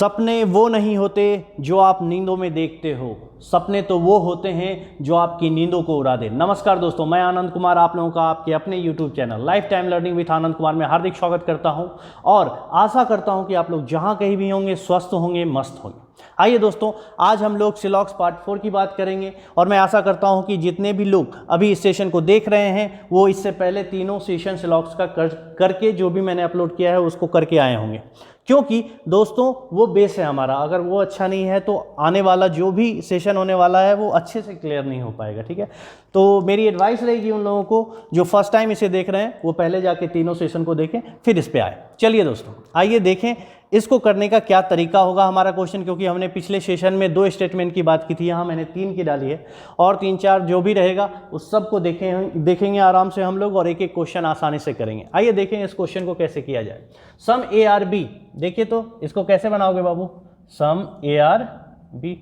सपने वो नहीं होते जो आप नींदों में देखते हो, सपने तो वो होते हैं जो आपकी नींदों को उड़ा दे। नमस्कार दोस्तों, मैं आनंद कुमार आप लोगों का आपके अपने YouTube channel life time learning with Anand Kumar में हार्दिक स्वागत करता हूं और आशा करता हूं कि आप लोग जहां कहीं भी होंगे स्वस्थ होंगे, मस्त होंगे। आइए दोस्तों, आज हम लोग सिलॉक्स पार्ट 4 की बात करेंगे और मैं आशा करता हूं कि जितने भी लोग अभी इस सेशन को देख रहे हैं वो इससे पहले तीनों सेशन सिलॉक्स का करके जो भी मैंने अपलोड किया है उसको करके आए होंगे, क्योंकि दोस्तों वो बेस है हमारा। अगर वो अच्छा नहीं है तो आने वाला जो भी सेशन होने वाला है वो अच्छे से क्लियर नहीं हो पाएगा, ठीक है। तो मेरी एडवाइस रहेगी उन लोगों को जो फर्स्ट टाइम इसे देख रहे हैं वो पहले जाके तीनों सेशन को देखें फिर इस पे आए। चलिए दोस्तों, आइए देखें इसको करने का क्या तरीका होगा हमारा क्वेश्चन, क्योंकि हमने पिछले सेशन में 2 स्टेटमेंट की बात की थी, यहाँ मैंने 3 की डाली है और 3-4 जो भी रहेगा उस सब को देखेंगे आराम से हम लोग और एक एक क्वेश्चन आसानी से करेंगे। आइए देखें इस क्वेश्चन को कैसे किया जाए। सम ए आर बी, देखिए तो इसको कैसे बनाओगे बाबू। Some A are B,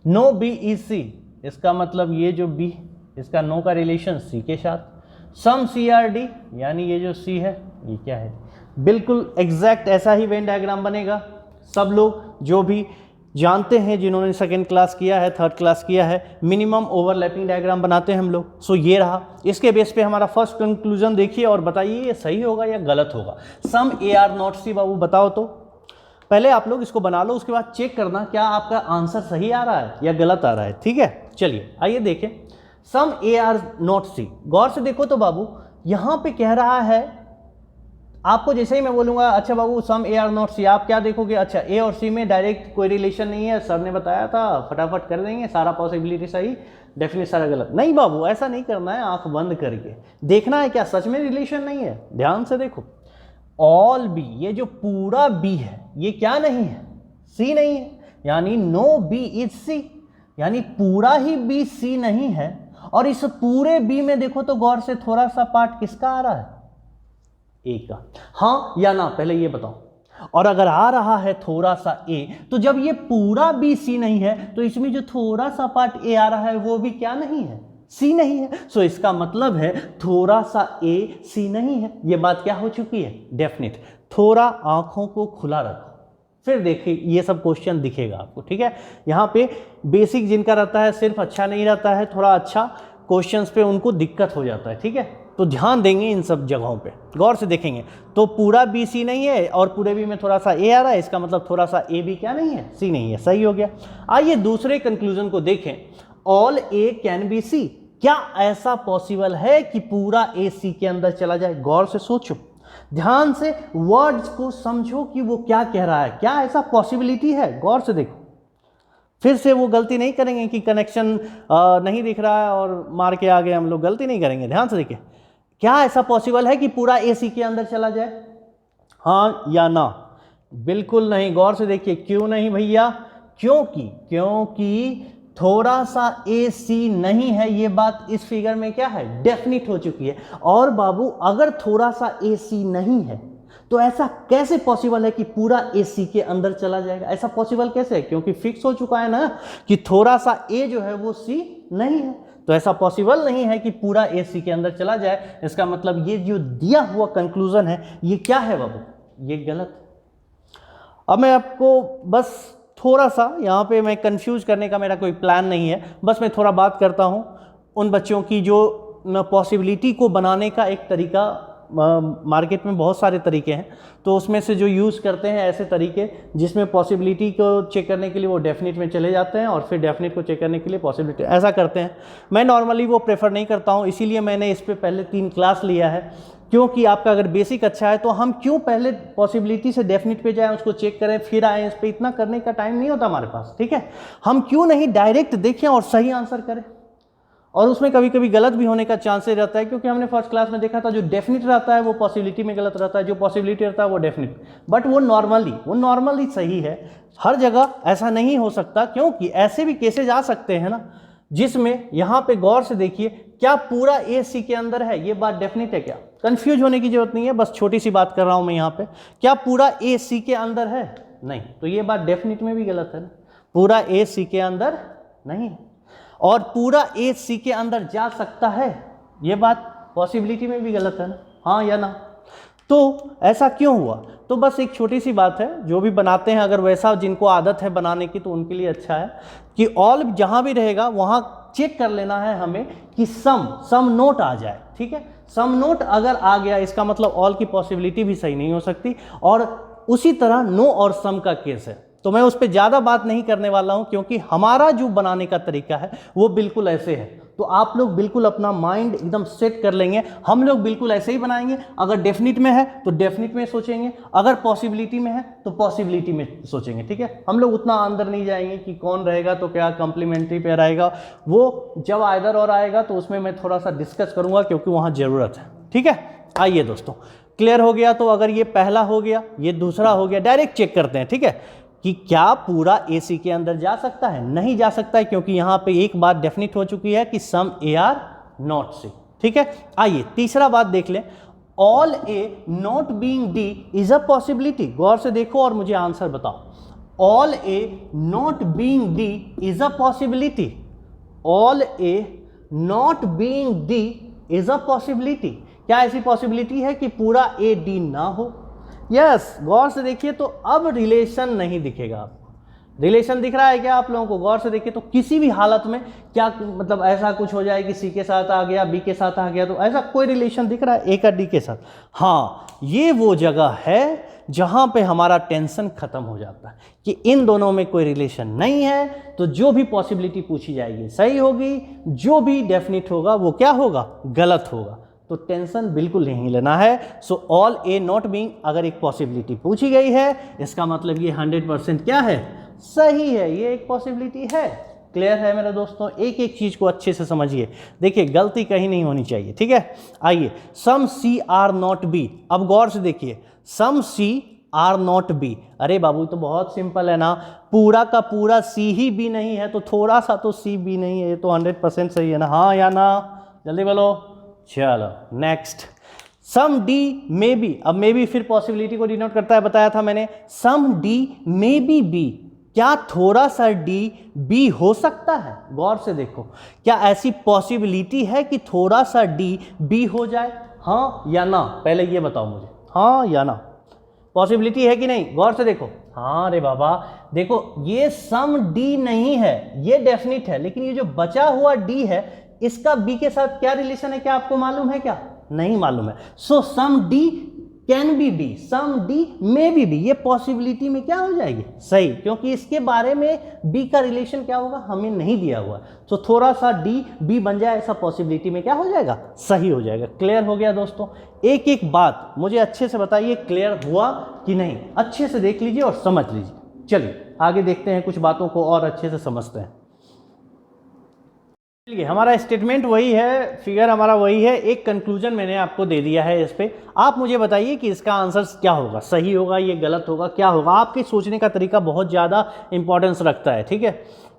no B is C, इसका मतलब ये जो बी इसका नो का रिलेशन सी के साथ। सम सी आर डी, यानी ये जो सी है ये क्या है, बिल्कुल एग्जैक्ट ऐसा ही वेन डायग्राम बनेगा। सब लोग जो भी जानते हैं जिन्होंने सेकेंड क्लास किया है, थर्ड क्लास किया है, मिनिमम ओवरलैपिंग डायग्राम बनाते हैं हम लोग। सो ये रहा, इसके बेस पे हमारा फर्स्ट कंक्लूजन देखिए और बताइए ये सही होगा या गलत होगा। सम ए आर नॉट सी, बाबू बताओ तो। पहले आप लोग इसको बना लो, उसके बाद चेक करना क्या आपका आंसर सही आ रहा है या गलत आ रहा है, ठीक है। चलिए आइए देखें सम ए आर नॉट सी। गौर से देखो तो बाबू, यहाँ पे कह रहा है आपको, जैसे ही मैं बोलूंगा अच्छा बाबू सम ए आर नॉट सी, आप क्या देखोगे, अच्छा ए और सी में डायरेक्ट कोई रिलेशन नहीं है, सर ने बताया था फटाफट कर देंगे, सारा पॉसिबिलिटी सही, डेफिनेट सारा गलत। नहीं बाबू, ऐसा नहीं करना है, आंख बंद करके देखना है क्या सच में रिलेशन नहीं है। ध्यान से देखो, ऑल बी, ये जो पूरा बी है ये क्या नहीं है, सी नहीं है, यानी नो बी इज सी, यानी पूरा ही बी सी नहीं है। और इस पूरे बी में देखो तो गौर से थोड़ा सा पार्ट किसका आ रहा है, ए का। हाँ या ना पहले ये बताओ। और अगर आ रहा है थोड़ा सा ए, तो जब ये पूरा बी सी नहीं है तो इसमें जो थोड़ा सा पार्ट ए आ रहा है वो भी क्या नहीं है, सी नहीं है। सो इसका मतलब है थोड़ा सा ए सी नहीं है। ये बात क्या हो चुकी है, डेफिनेट। थोड़ा आंखों को खुला रखो फिर देखिए ये सब क्वेश्चन दिखेगा आपको, ठीक है। यहाँ पे बेसिक जिनका रहता है सिर्फ अच्छा नहीं रहता है, थोड़ा अच्छा क्वेश्चंस पे उनको दिक्कत हो जाता है, ठीक है। तो ध्यान देंगे इन सब जगहों पे, गौर से देखेंगे। तो पूरा बी सी नहीं है और पूरे बी में थोड़ा सा ए आ रहा है, इसका मतलब थोड़ा सा ए भी क्या नहीं है, सी नहीं है। सही हो गया। आइए दूसरे कंक्लूजन को देखें। All A can be C, क्या ऐसा पॉसिबल है कि पूरा ए सी के अंदर चला जाए। गौर से सोचो, ध्यान से वर्ड्स को समझो कि वो क्या कह रहा है, क्या ऐसा पॉसिबिलिटी है। गौर से देखो, फिर से वो गलती नहीं करेंगे कि कनेक्शन नहीं दिख रहा है और मार के आगे हम लोग गलती नहीं करेंगे। ध्यान से देखिए, क्या ऐसा पॉसिबल है कि पूरा एसी के अंदर चला जाए, हाँ या ना। बिल्कुल नहीं। गौर से देखिए, क्यों नहीं भैया, क्योंकि थोड़ा सा एसी नहीं है, ये बात इस फिगर में क्या है, डेफिनिट हो चुकी है। और बाबू अगर थोड़ा सा एसी नहीं है तो ऐसा कैसे पॉसिबल है कि पूरा एसी के अंदर चला जाएगा। ऐसा पॉसिबल कैसे है, क्योंकि फिक्स हो चुका है ना कि थोड़ा सा ए जो है वो सी नहीं है। तो ऐसा पॉसिबल नहीं है कि पूरा एसी के अंदर चला जाए। इसका मतलब ये जो दिया हुआ कंक्लूजन है ये क्या है बाबू, ये गलत। अब मैं आपको बस थोड़ा सा यहाँ पे, मैं कंफ्यूज करने का मेरा कोई प्लान नहीं है, बस मैं थोड़ा बात करता हूँ उन बच्चों की जो पॉसिबिलिटी को बनाने का एक तरीका, मार्केट में बहुत सारे तरीके हैं, तो उसमें से जो यूज़ करते हैं ऐसे तरीके जिसमें पॉसिबिलिटी को चेक करने के लिए वो डेफिनेट में चले जाते हैं और फिर डेफिनेट को चेक करने के लिए पॉसिबिलिटी, ऐसा करते हैं। मैं नॉर्मली वो प्रेफर नहीं करता हूँ, इसीलिए मैंने इस पर पहले 3 क्लास लिया है। क्योंकि आपका अगर बेसिक अच्छा है तो हम क्यों पहले पॉसिबिलिटी से डेफिनेट पे जाएं, उसको चेक करें फिर आएँ, इस पर इतना करने का टाइम नहीं होता हमारे पास, ठीक है। हम क्यों नहीं डायरेक्ट देखें और सही आंसर करें, और उसमें कभी कभी गलत भी होने का चांसेस रहता है, क्योंकि हमने फर्स्ट क्लास में देखा था जो डेफिनेट रहता है वो पॉसिबिलिटी में गलत रहता है, जो पॉसिबिलिटी रहता है वो डेफिनेट, बट वो नॉर्मली सही है। हर जगह ऐसा नहीं हो सकता, क्योंकि ऐसे भी केसेज आ सकते हैं ना जिसमें, यहाँ पे गौर से देखिए, क्या पूरा ए सी के अंदर है, ये बात डेफिनेट है क्या, कंफ्यूज होने की जरूरत नहीं है, बस छोटी सी बात कर रहा हूँ मैं यहाँ पे, क्या पूरा ए सी के अंदर है, नहीं, तो ये बात डेफिनेट में भी गलत है ना, पूरा ए सी के अंदर नहीं है। और पूरा ए सी के अंदर जा सकता है, ये बात पॉसिबिलिटी में भी गलत है ना, हाँ या ना। तो ऐसा क्यों हुआ? तो बस एक छोटी सी बात है, जो भी बनाते हैं अगर वैसा जिनको आदत है बनाने की तो उनके लिए अच्छा है कि ऑल जहाँ भी रहेगा वहाँ चेक कर लेना है हमें कि सम नोट आ जाए। ठीक है, सम नोट अगर आ गया इसका मतलब ऑल की पॉसिबिलिटी भी सही नहीं हो सकती। और उसी तरह नो और सम का केस है, तो मैं उस पर ज़्यादा बात नहीं करने वाला हूं क्योंकि हमारा जो बनाने का तरीका है वो बिल्कुल ऐसे है। तो आप लोग बिल्कुल अपना माइंड एकदम सेट कर लेंगे, हम लोग बिल्कुल ऐसे ही बनाएंगे। अगर डेफिनिट में है तो डेफिनिट में सोचेंगे, अगर पॉसिबिलिटी में है तो पॉसिबिलिटी में सोचेंगे। ठीक है, हम लोग उतना अंदर नहीं जाएंगे कि कौन रहेगा तो क्या कंप्लीमेंट्री पेयर आएगा, वो जब आइदर और आएगा तो उसमें मैं थोड़ा सा डिस्कस करूंगा क्योंकि वहाँ ज़रूरत है। ठीक है, आइए दोस्तों, क्लियर हो गया? तो अगर ये पहला हो गया, ये दूसरा हो गया, डायरेक्ट चेक करते हैं। ठीक है, कि क्या पूरा ए सी के अंदर जा सकता है? नहीं जा सकता है, क्योंकि यहां पे एक बात डेफिनिट हो चुकी है कि सम ए आर नॉट सी। ठीक है, आइए तीसरा बात देख लें, all A not being D is a possibility. गौर से देखो और मुझे आंसर बताओ। All A not being D is a possibility. All A not being D is a possibility. क्या ऐसी पॉसिबिलिटी है कि पूरा ए डी ना हो? यस, गौर से देखिए तो अब रिलेशन नहीं दिखेगा आपको। रिलेशन दिख रहा है क्या आप लोगों को? गौर से देखिए तो किसी भी हालत में क्या मतलब ऐसा कुछ हो जाए कि सी के साथ आ गया, बी के साथ आ गया, तो ऐसा कोई रिलेशन दिख रहा है ए का डी के साथ? हाँ, ये वो जगह है जहां पे हमारा टेंशन खत्म हो जाता है कि इन दोनों में कोई रिलेशन नहीं है, तो जो भी पॉसिबिलिटी पूछी जाएगी सही होगी, जो भी डेफिनिट होगा वो क्या होगा? गलत होगा। तो टेंशन बिल्कुल नहीं लेना है। सो ऑल ए नॉट बीइंग, अगर एक पॉसिबिलिटी पूछी गई है इसका मतलब ये 100% क्या है? सही है, ये एक पॉसिबिलिटी है। क्लियर है मेरे दोस्तों? एक एक चीज को अच्छे से समझिए, देखिए गलती कहीं नहीं होनी चाहिए। ठीक है, आइए, सम सी आर नॉट बी। अब गौर से देखिए, सम सी आर नॉट बी। अरे बाबू तो बहुत सिंपल है ना, पूरा का पूरा सी ही बी नहीं है तो थोड़ा सा तो सी बी नहीं है, ये तो 100% सही है ना? हाँ या ना? जल्दी बोलो। चलो next, some D may be. अब मे बी फिर पॉसिबिलिटी को डिनोट करता है, बताया था मैंने। Some D may be B, क्या थोड़ा सा डी बी हो सकता है? गौर से देखो, क्या ऐसी पॉसिबिलिटी है कि थोड़ा सा डी बी हो जाए? हाँ या ना? पहले ये बताओ मुझे, हाँ या ना? पॉसिबिलिटी है कि नहीं? गौर से देखो। हाँ रे बाबा, देखो ये सम डी नहीं है, ये डेफिनिट है, लेकिन ये जो बचा हुआ डी है इसका बी के साथ क्या रिलेशन है? क्या आपको मालूम है? क्या नहीं मालूम है? So some D can be B, some D may be B, ये पॉसिबिलिटी में क्या हो जाएगी? सही, क्योंकि इसके बारे में बी का रिलेशन क्या होगा हमें नहीं दिया हुआ। तो थोड़ा सा डी बी बन जाए ऐसा पॉसिबिलिटी में क्या हो जाएगा? सही हो जाएगा। क्लियर हो गया दोस्तों? एक एक बात मुझे अच्छे से बताइए, क्लियर हुआ कि नहीं? अच्छे से देख लीजिए और समझ लीजिए। चलिए आगे देखते हैं, कुछ बातों को और अच्छे से समझते हैं। चलिए, हमारा स्टेटमेंट वही है, फिगर हमारा वही है, एक कंक्लूजन मैंने आपको दे दिया है इस पे। आप मुझे बताइए कि इसका आंसर क्या होगा? सही होगा, ये गलत होगा, क्या होगा? आपके सोचने का तरीका बहुत ज़्यादा इंपॉर्टेंस रखता है। ठीक है,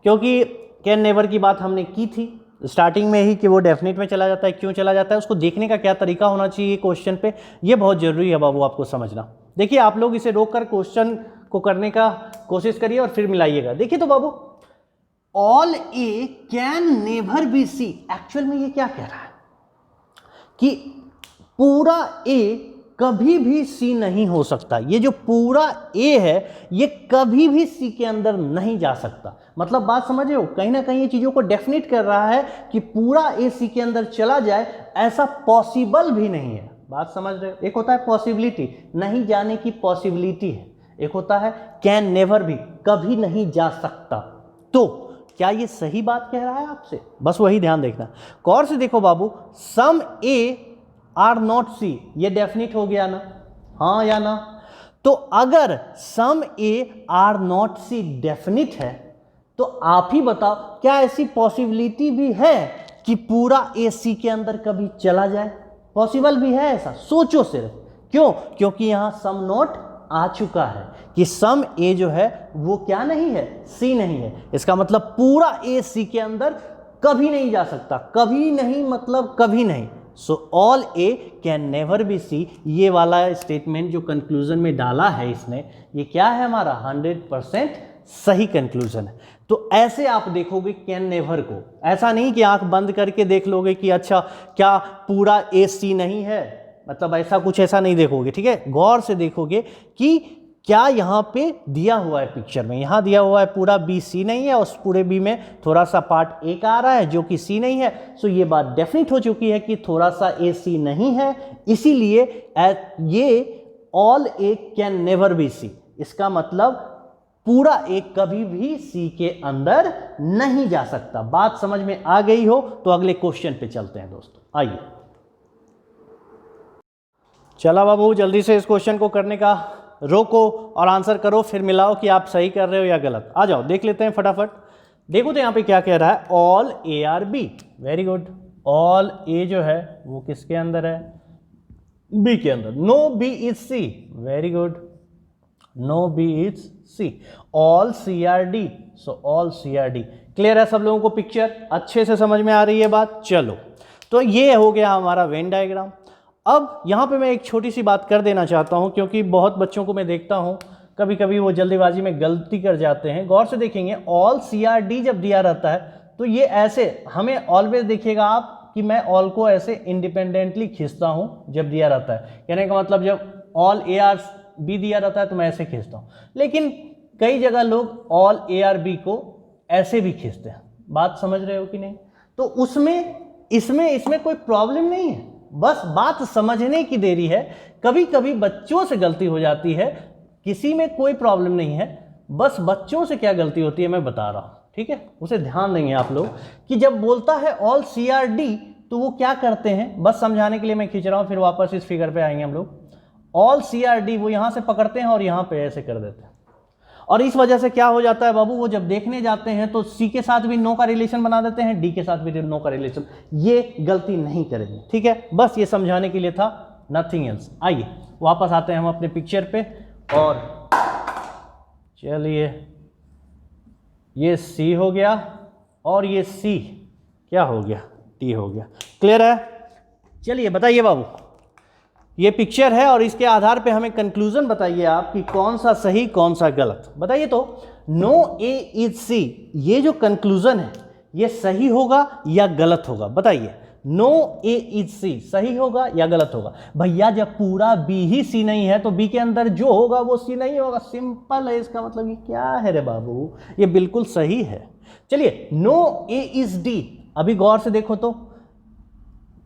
क्योंकि कैन नेवर की बात हमने की थी स्टार्टिंग में ही कि वो डेफिनेट में चला जाता है। क्यों चला जाता है, उसको देखने का क्या तरीका होना चाहिए क्वेश्चन पे, ये बहुत ज़रूरी है बाबू आपको समझना। देखिए, आप लोग इसे रोक कर क्वेश्चन को करने का कोशिश करिए और फिर मिलाइएगा। देखिए तो बाबू, all A can never be C, actual में ये क्या कह रहा है कि पूरा ए कभी भी सी नहीं हो सकता। ये जो पूरा ए है ये कभी भी सी के अंदर नहीं जा सकता। मतलब बात समझ रहे हो? कहीं ना कहीं ये चीज़ों को डेफिनेट कर रहा है कि पूरा ए सी के अंदर चला जाए, ऐसा पॉसिबल भी नहीं है। बात समझ रहे हो? एक होता है पॉसिबिलिटी, नहीं जाने की पॉसिबिलिटी है, एक होता है कैन नेवर भी, कभी नहीं जा सकता। तो क्या ये सही बात कह रहा है आपसे? बस वही ध्यान देखना। गौर से देखो बाबू, सम ए आर नॉट सी, ये डेफिनिट हो गया ना? हाँ या ना? तो अगर some A are not C definite है तो आप ही बताओ, क्या ऐसी पॉसिबिलिटी भी है कि पूरा ए सी के अंदर कभी चला जाए? पॉसिबल भी है ऐसा? सोचो सिर्फ। क्यों? क्योंकि यहां सम नॉट आ चुका है कि सम ए जो है वो क्या नहीं है? सी नहीं है। इसका मतलब पूरा ए सी के अंदर कभी नहीं जा सकता। कभी नहीं मतलब कभी नहीं। So all A can never be C, ये वाला स्टेटमेंट जो कंक्लूजन में डाला है इसने, ये क्या है हमारा? 100% सही कंक्लूजन है। तो ऐसे आप देखोगे कैन नेवर को, ऐसा नहीं कि आंख बंद करके देख लोगे कि अच्छा क्या पूरा ए सी नहीं है, मतलब ऐसा कुछ ऐसा नहीं देखोगे, ठीक है, गौर से देखोगे कि क्या यहाँ पे दिया हुआ है पिक्चर में। यहाँ दिया हुआ है पूरा बी सी नहीं है, उस पूरे बी में थोड़ा सा पार्ट ए का आ रहा है जो कि सी नहीं है। सो ये बात डेफिनेट हो चुकी है कि थोड़ा सा ए सी नहीं है, इसीलिए ये all A can never be C. इसका मतलब पूरा ए कभी भी सी के अंदर नहीं जा सकता। बात समझ में आ गई हो तो अगले क्वेश्चन पे चलते हैं दोस्तों, आइए। चला बाबू, जल्दी से इस क्वेश्चन को करने का रोको और आंसर करो, फिर मिलाओ कि आप सही कर रहे हो या गलत। आ जाओ देख लेते हैं फटाफट। देखो तो यहाँ पे क्या कह रहा है, all A are B. Very good, all A जो है वो किसके अंदर है, बी के अंदर। No B is C, very good, no B is C. All C are D, so all C are D. Clear है सब लोगों को, पिक्चर अच्छे से समझ में आ रही है बात। चलो तो ये हो गया हमारा वेन डायग्राम। अब यहाँ पे मैं एक छोटी सी बात कर देना चाहता हूँ, क्योंकि बहुत बच्चों को मैं देखता हूँ कभी कभी वो जल्दीबाजी में गलती कर जाते हैं। गौर से देखेंगे, ऑल सी आर डी जब दिया रहता है तो ये ऐसे, हमें ऑलवेज देखिएगा आप कि मैं ऑल को ऐसे इंडिपेंडेंटली खींचता हूँ जब दिया रहता है। कहने का मतलब जब ऑल ए आर बी दिया रहता है तो मैं ऐसे खींचता हूँ, लेकिन कई जगह लोग ऑल ए आर बी को ऐसे भी खींचते हैं। बात समझ रहे हो कि नहीं? तो उसमें इसमें कोई प्रॉब्लम नहीं है, बस बात समझने की देरी है। कभी कभी बच्चों से गलती हो जाती है, किसी में कोई प्रॉब्लम नहीं है, बस बच्चों से क्या गलती होती है मैं बता रहा हूं, ठीक है, उसे ध्यान देंगे आप लोग कि जब बोलता है ऑल सी आर डी तो वो क्या करते हैं, बस समझाने के लिए मैं खींच रहा हूं, फिर वापस इस फिगर पे आएंगे हम लोग। ऑल सी आर डी वो यहां से पकड़ते हैं और यहां पे ऐसे कर देते हैं, और इस वजह से क्या हो जाता है बाबू, वो जब देखने जाते हैं तो सी के साथ भी नो का रिलेशन बना देते हैं, डी के साथ भी नो का रिलेशन। ये गलती नहीं करेंगे, ठीक है, बस ये समझाने के लिए था, नथिंग एल्स। आइए वापस आते हैं हम अपने पिक्चर पे, और चलिए ये सी हो गया और ये सी क्या हो गया, डी हो गया। क्लियर है? चलिए बताइए बाबू, ये पिक्चर है और इसके आधार पे हमें कंक्लूजन बताइए आप कि कौन सा सही कौन सा गलत। बताइए तो, नो ए इज सी, ये जो कंक्लूजन है ये सही होगा या गलत होगा? बताइए, नो ए इज सी सही होगा या गलत होगा? भैया जब पूरा बी ही सी नहीं है तो बी के अंदर जो होगा वो सी नहीं होगा, सिंपल है। इसका मतलब ये क्या है रे बाबू, ये बिल्कुल सही है। चलिए, नो ए इज डी, अभी गौर से देखो तो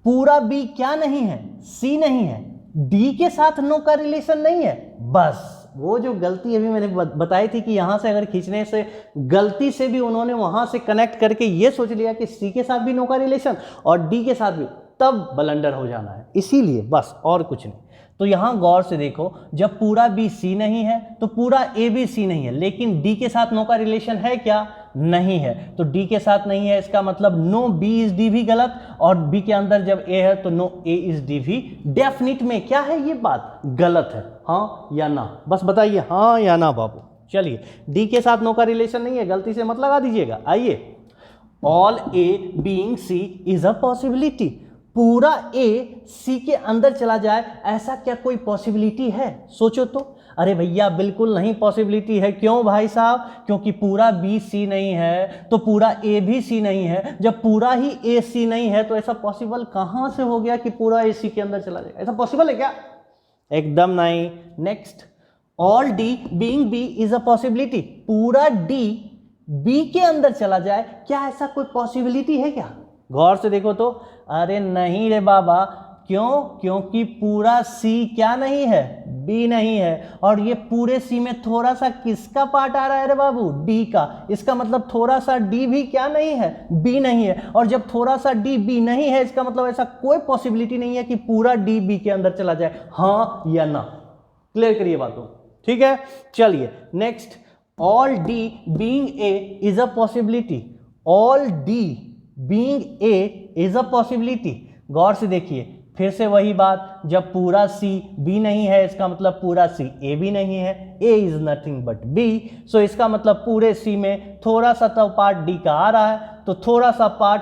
पूरा बी क्या नहीं है, सी नहीं है, डी के साथ नो का रिलेशन नहीं है। बस वो जो गलती अभी मैंने बताई थी कि यहां से अगर खींचने से गलती से भी उन्होंने वहां से कनेक्ट करके ये सोच लिया कि सी के साथ भी नो का रिलेशन और डी के साथ भी, तब ब्लंडर हो जाना है, इसीलिए बस, और कुछ नहीं। तो यहां गौर से देखो, जब पूरा बी सी नहीं है तो पूरा ए भी सी नहीं है, लेकिन डी के साथ नो का रिलेशन है क्या? नहीं है। तो डी के साथ नहीं है, इसका मतलब नो बी इज डी भी गलत, और बी के अंदर जब ए है तो नो ए इज डी भी डेफिनिट में क्या है, ये बात गलत है। हाँ या ना, बस बताइए हाँ या ना बाबू। चलिए, डी के साथ नो का रिलेशन नहीं है, गलती से मत लगा दीजिएगा। आइए, all A being C is a possibility, पूरा ए सी के अंदर चला जाए, ऐसा क्या कोई पॉसिबिलिटी है? सोचो तो। अरे भैया बिल्कुल नहीं पॉसिबिलिटी है। क्यों भाई साहब? क्योंकि पूरा बी सी नहीं है तो पूरा ए भी सी नहीं है। जब पूरा ही ए सी नहीं है तो ऐसा पॉसिबल कहां से हो गया कि पूरा ए सी के अंदर चला जाए? ऐसा पॉसिबल है क्या? एकदम नहीं। Next, all D being B is a possibility, पूरा डी बी के अंदर चला जाए, क्या ऐसा कोई पॉसिबिलिटी है क्या? गौर से देखो तो, अरे नहीं रे बाबा। क्यों? क्योंकि पूरा सी क्या नहीं है, बी नहीं है, और ये पूरे सी में थोड़ा सा किसका पार्ट आ रहा है रे बाबू? डी का। इसका मतलब थोड़ा सा डी भी क्या नहीं है, बी नहीं है, और जब थोड़ा सा डी बी नहीं है इसका मतलब ऐसा कोई पॉसिबिलिटी नहीं है कि पूरा डी बी के अंदर चला जाए। हाँ या ना? क्लियर करिए बातों, ठीक है। चलिए next, all D being A is a possibility, all D being A is a possibility. गौर से देखिए, फिर से वही बात, जब पूरा सी बी नहीं है इसका मतलब पूरा सी ए भी नहीं है, ए इज नथिंग बट बी। सो इसका मतलब पूरे सी में थोड़ा सा तो पार्ट डी का आ रहा है, तो थोड़ा सा पार्ट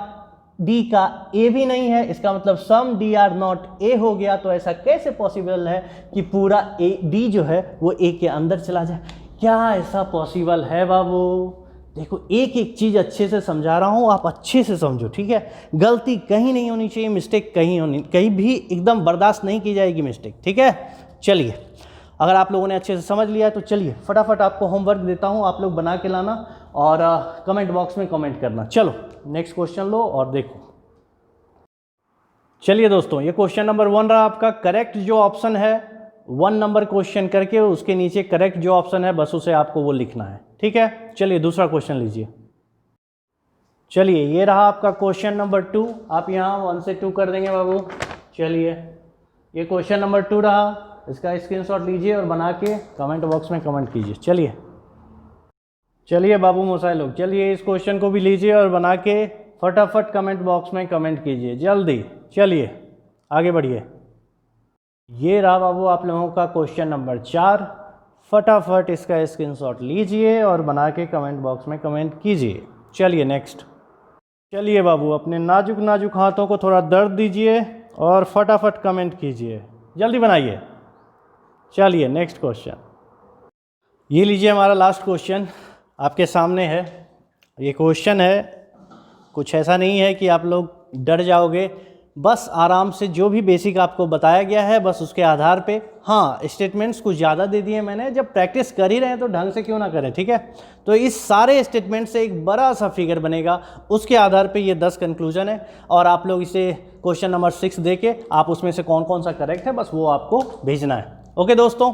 डी का ए भी नहीं है, इसका मतलब सम डी आर नॉट ए हो गया। तो ऐसा कैसे पॉसिबल है कि पूरा ए डी जो है वो ए के अंदर चला जाए? क्या ऐसा पॉसिबल है बाबू? देखो एक एक चीज़ अच्छे से समझा रहा हूँ, आप अच्छे से समझो, ठीक है। गलती कहीं नहीं होनी चाहिए, मिस्टेक कहीं भी एकदम बर्दाश्त नहीं की जाएगी मिस्टेक, ठीक है। चलिए, अगर आप लोगों ने अच्छे से समझ लिया तो चलिए फटाफट आपको होमवर्क देता हूँ, आप लोग बना के लाना और कमेंट बॉक्स में कमेंट करना। चलो नेक्स्ट क्वेश्चन लो और देखो। चलिए दोस्तों, ये क्वेश्चन नंबर 1 रहा आपका। करेक्ट जो ऑप्शन है 1 नंबर क्वेश्चन करके उसके नीचे करेक्ट जो ऑप्शन है बस उसे आपको वो लिखना है, ठीक है। चलिए दूसरा क्वेश्चन लीजिए। चलिए ये रहा आपका क्वेश्चन नंबर 2। आप यहाँ 1 से 2 कर देंगे बाबू। चलिए ये क्वेश्चन नंबर 2 रहा, इसका स्क्रीनशॉट लीजिए और बना के कमेंट बॉक्स में कमेंट कीजिए। चलिए बाबू मोसाई लोग, चलिए इस क्वेश्चन को भी लीजिए और बना के फटाफट कमेंट बॉक्स में कमेंट कीजिए जल्दी। चलिए आगे बढ़िए। ये रहा बाबू आप लोगों का क्वेश्चन नंबर 4। फटाफट इसका स्क्रीनशॉट लीजिए और बना के कमेंट बॉक्स में कमेंट कीजिए। चलिए नेक्स्ट। चलिए बाबू अपने नाजुक नाजुक हाथों को थोड़ा दर्द दीजिए और फटाफट कमेंट कीजिए, जल्दी बनाइए। चलिए नेक्स्ट क्वेश्चन। ये लीजिए हमारा लास्ट क्वेश्चन आपके सामने है। ये क्वेश्चन है, कुछ ऐसा नहीं है कि आप लोग डर जाओगे, बस आराम से जो भी बेसिक आपको बताया गया है बस उसके आधार पे। हाँ, स्टेटमेंट्स कुछ ज़्यादा दे दिए मैंने, जब प्रैक्टिस कर ही रहे हैं तो ढंग से क्यों ना करें, ठीक है। तो इस सारे स्टेटमेंट से एक बड़ा सा फिगर बनेगा, उसके आधार पे ये 10 कंक्लूजन है और आप लोग इसे क्वेश्चन नंबर 6 दे के आप उसमें से कौन कौन सा करेक्ट है बस वो आपको भेजना है। ओके दोस्तों,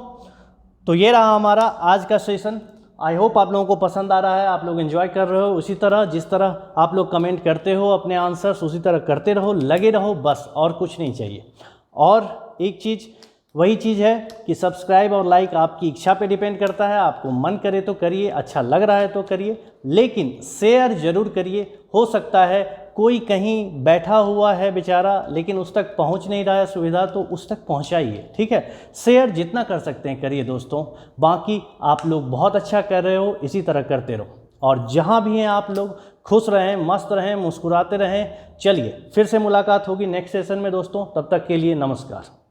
तो ये रहा हमारा आज का सेशन। आई होप आप लोगों को पसंद आ रहा है, आप लोग एंजॉय कर रहे हो। उसी तरह जिस तरह आप लोग कमेंट करते हो अपने आंसर्स उसी तरह करते रहो, लगे रहो, बस और कुछ नहीं चाहिए। और एक चीज़, वही चीज़ है कि सब्सक्राइब और लाइक आपकी इच्छा पे डिपेंड करता है। आपको मन करे तो करिए, अच्छा लग रहा है तो करिए, लेकिन शेयर ज़रूर करिए। हो सकता है कोई कहीं बैठा हुआ है बेचारा लेकिन उस तक पहुंच नहीं रहा है सुविधा, तो उस तक पहुंचाइए, ठीक है। शेयर जितना कर सकते हैं करिए दोस्तों। बाकी आप लोग बहुत अच्छा कर रहे हो, इसी तरह करते रहो और जहां भी हैं आप लोग खुश रहें, मस्त रहें, मुस्कुराते रहें। चलिए फिर से मुलाकात होगी नेक्स्ट सेशन में दोस्तों, तब तक के लिए नमस्कार।